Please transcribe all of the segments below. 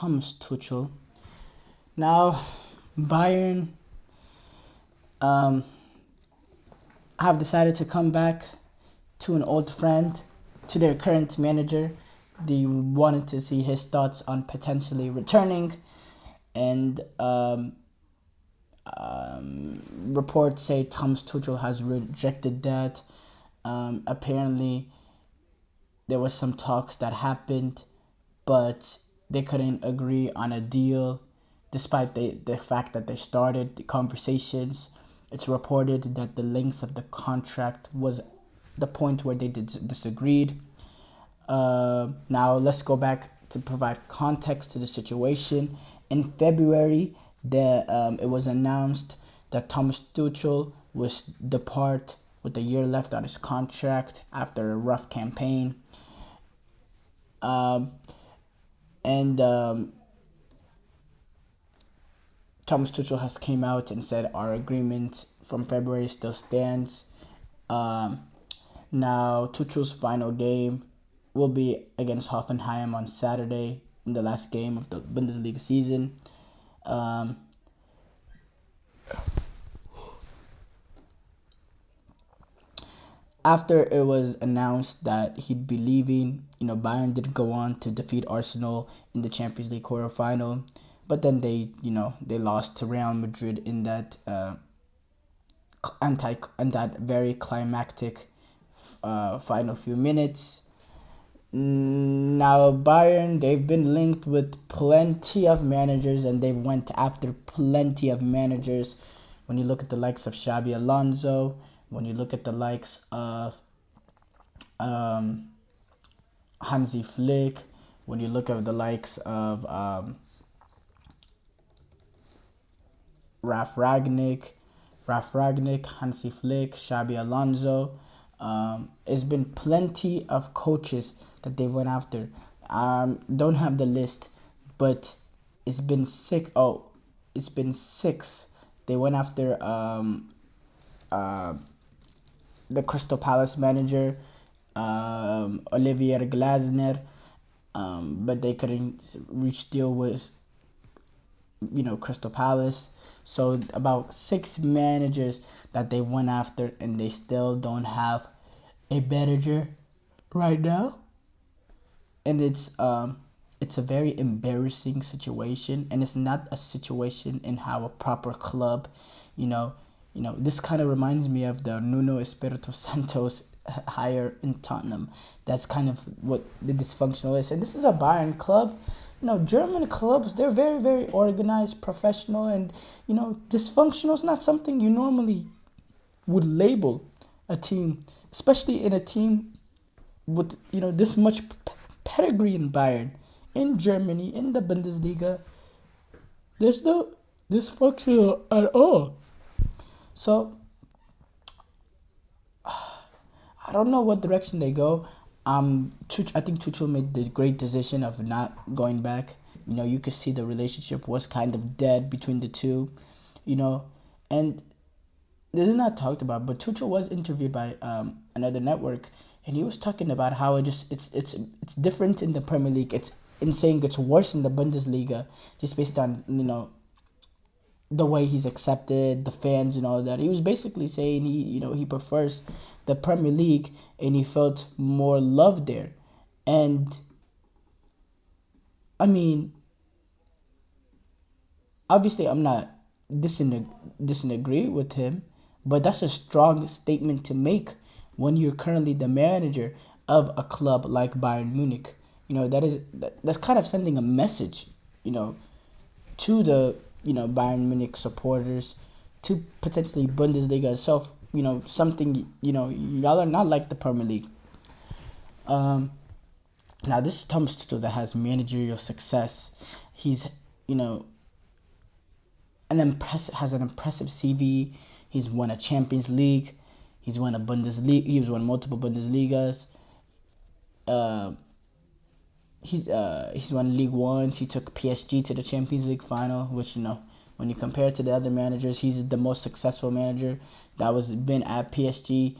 Thomas Tuchel. Now, Bayern um, have decided to come back to an old friend, to their current manager. They wanted to see his thoughts on potentially returning, and reports say Thomas Tuchel has rejected that. Apparently, there was some talks that happened, but they couldn't agree on a deal, despite the fact that they started the conversations. It's reported that the length of the contract was the point where they disagreed. Now let's go back to provide context to the situation. In February, it was announced that Thomas Tuchel was depart with a year left on his contract after a rough campaign. Um, and Thomas Tuchel has came out and said our agreement from February still stands. Um, Now Tuchel's final game will be against Hoffenheim on Saturday in the last game of the Bundesliga season. Um, After it was announced that he'd be leaving, Bayern did go on to defeat Arsenal in the Champions League quarterfinal, but then they lost to Real Madrid in that very climactic final few minutes. Now Bayern, they've been linked with plenty of managers, and they went after plenty of managers. When you look at the likes of Xabi Alonso, when you look at the likes of um, Hansi Flick, when you look at the likes of Ralf Ragnick, Hansi Flick, Xabi Alonso. There's been plenty of coaches that they went after. Don't have the list, but it's been six. Oh, it's been six. They went after the Crystal Palace manager, Olivier Glasner, but they couldn't reach deal with Crystal Palace. So about six managers that they went after, and they still don't have a manager right now. And it's a very embarrassing situation, and it's not a situation in how a proper club, this kind of reminds me of the Nuno Espirito Santos hire in Tottenham. That's kind of what the dysfunctional is. And this is a Bayern club. German clubs, they're very, very organized, professional, and, dysfunctional is not something you normally would label a team, especially in a team with, this much pedigree in Bayern, in Germany, in the Bundesliga. There's no dysfunctional at all. So, I don't know what direction they go. I think Tuchel made the great decision of not going back. You could see the relationship was kind of dead between the two, and this is not talked about. But Tuchel was interviewed by another network, and he was talking about how it's different in the Premier League. It's in saying it's worse in the Bundesliga, just based on the way he's accepted, the fans and all that. He was basically saying he prefers the Premier League, and he felt more love there. And I mean, obviously I'm not disagree with him, but that's a strong statement to make when you're currently the manager of a club like Bayern Munich. That's kind of sending a message, to the Bayern Munich supporters, to potentially Bundesliga itself. Something y'all are not like the Premier League. Now this is Thomas Tuchel that has managerial success. He's has an impressive CV. He's won a Champions League. He's won a Bundesliga. He's won multiple Bundesligas. He's won League Ones. He took PSG to the Champions League final, which when you compare it to the other managers, he's the most successful manager that was been at PSG.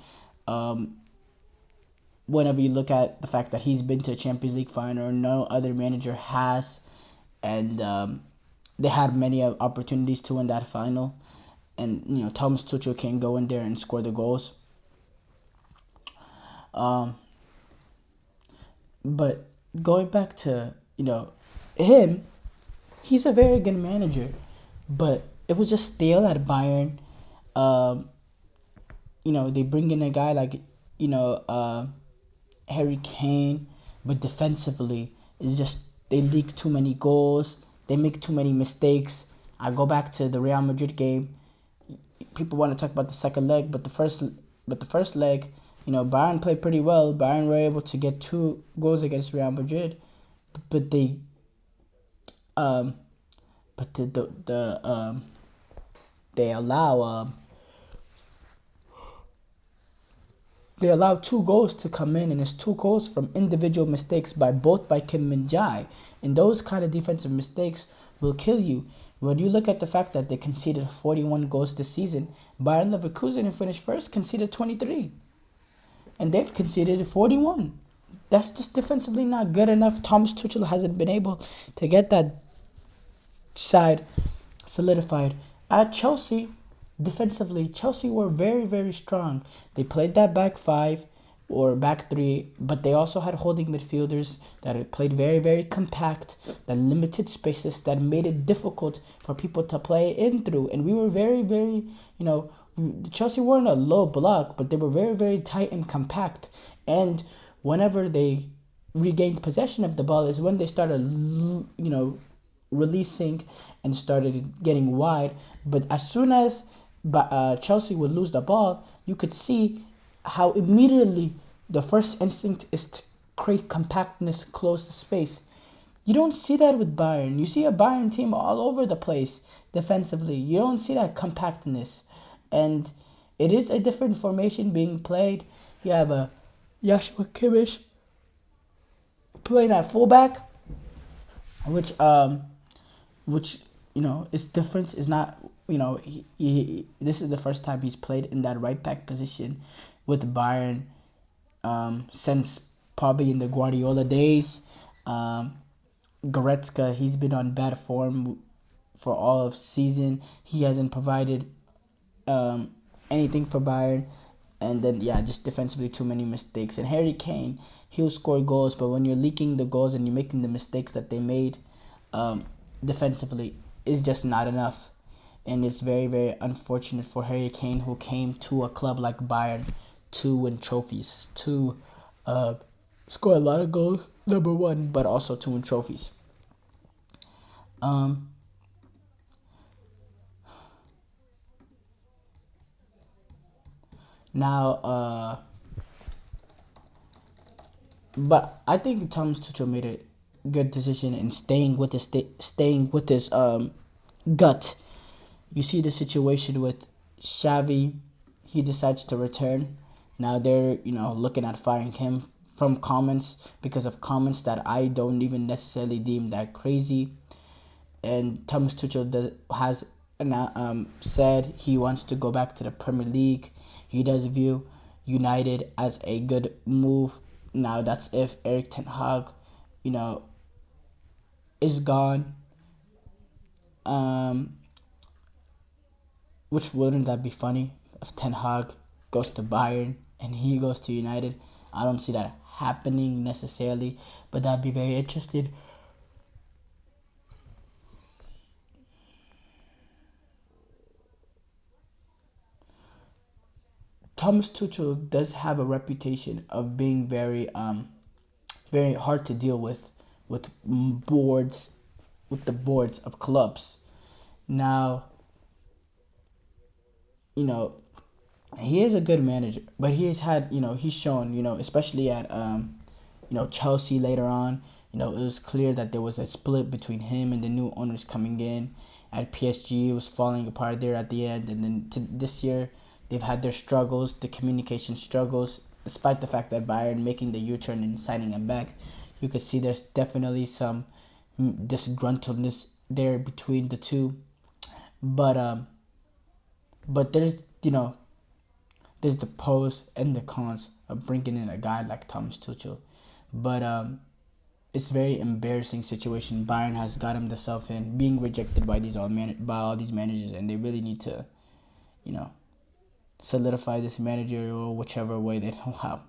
Whenever you look at the fact that he's been to a Champions League final, no other manager has. and they had many opportunities to win that final, and Thomas Tuchel can go in there and score the goals. Um, but going back to him, he's a very good manager, but it was just stale at Bayern. Um, they bring in a guy like you know uh, Harry Kane, but defensively, it's just they leak too many goals. They make too many mistakes. I go back to the Real Madrid game. People want to talk about the second leg, but the first leg, Bayern played pretty well. Bayern were able to get 2 goals against Real Madrid, but they um but they allow they allow 2 goals to come in, and it's 2 goals from individual mistakes by Kim Min Jae, and those kind of defensive mistakes will kill you. When you look at the fact that they conceded 41 goals this season, Bayern Leverkusen, who finished first, conceded 23, and they've conceded 41. That's just defensively not good enough. Thomas Tuchel hasn't been able to get that side solidified. At Chelsea, defensively, Chelsea were very, very strong. They played that back five or back three, but they also had holding midfielders that played very, very compact, that limited spaces, that made it difficult for people to play in through. And we were very, very, Chelsea weren't a low block, but they were very, very tight and compact. And whenever they regained possession of the ball is when they started, releasing and started getting wide. But as soon as Chelsea would lose the ball, you could see how immediately the first instinct is to create compactness, close the space. You don't see that with Bayern. You see a Bayern team all over the place defensively. You don't see that compactness. And it is a different formation being played. You have a Joshua Kimmich playing at fullback, which is different. Is not this is the first time he's played in that right back position with Bayern since probably in the Guardiola days. Goretzka, he's been on bad form for all of season. He hasn't provided anything for Bayern. And then, just defensively, too many mistakes. And Harry Kane, he'll score goals, but when you're leaking the goals and you're making the mistakes that they made defensively, it's just not enough. And it's very, very unfortunate for Harry Kane, who came to a club like Bayern to win trophies, to score a lot of goals, number one, but also to win trophies. Now, but I think Thomas Tuchel made a good decision in staying with his gut. You see the situation with Xavi, he decides to return. Now they're looking at firing him from comments because of comments that I don't even necessarily deem that crazy. And Thomas Tuchel has said he wants to go back to the Premier League. He does view United as a good move. Now that's if Erik ten Hag, is gone. Which wouldn't that be funny if Ten Hag goes to Bayern and he goes to United? I don't see that happening necessarily, but that'd be very interesting. Thomas Tuchel does have a reputation of being very hard to deal with boards, with the boards of clubs. Now, he is a good manager, but he has had, he's shown, especially at, Chelsea later on, it was clear that there was a split between him and the new owners coming in. At PSG, it was falling apart there at the end, and then this year, they've had their struggles, the communication struggles, despite the fact that Bayern making the U-turn and signing him back. You could see there's definitely some disgruntledness there between the two. But there's there's the pros and the cons of bringing in a guy like Thomas Tuchel. But it's very embarrassing situation Bayern has got themselves in, being rejected by by all these managers, and they really need to, you know, solidify this managerial whichever way they know how.